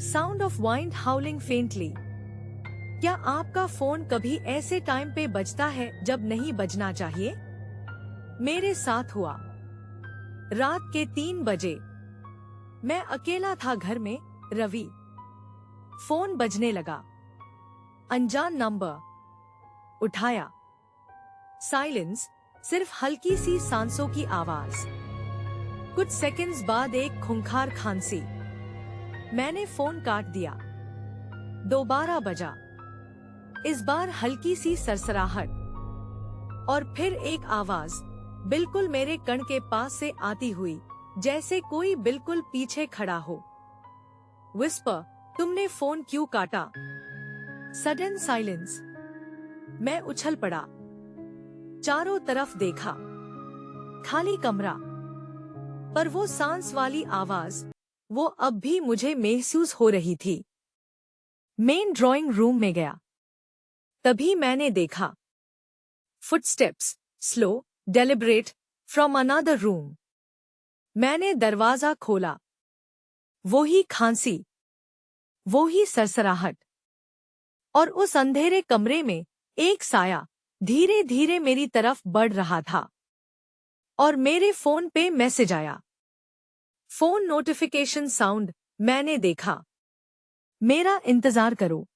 Sound of wind हाउलिंग faintly. क्या आपका phone कभी ऐसे टाइम पे बजता है जब नहीं बजना चाहिए? मेरे साथ हुआ। रात के 3 बजे मैं अकेला था घर में। रवि। फोन बजने लगा। अनजान नंबर। उठाया। साइलेंस, सिर्फ हल्की सी सांसों की आवाज। कुछ सेकंड्स बाद एक खूंखार खांसी। मैंने फोन काट दिया। दोबारा बजा। इस बार हल्की सी सरसराहट और फिर एक आवाज बिल्कुल मेरे कण के पास से आती हुई, जैसे कोई बिल्कुल पीछे खड़ा हो। विस्पर, तुमने फोन क्यों काटा? Sudden silence. मैं उछल पड़ा। चारों तरफ देखा। खाली कमरा। पर वो सांस वाली आवाज, वो अब भी मुझे महसूस हो रही थी। मेन ड्राइंग रूम में गया। तभी मैंने देखा footsteps, slow, deliberate, from another room. मैंने दरवाजा खोला। वो ही खांसी, वो ही सरसराहट, और उस अंधेरे कमरे में एक साया धीरे धीरे मेरी तरफ बढ़ रहा था। और मेरे फोन पे मैसेज आया। Phone notification sound. मैंने देखा, मेरा इंतजार करो।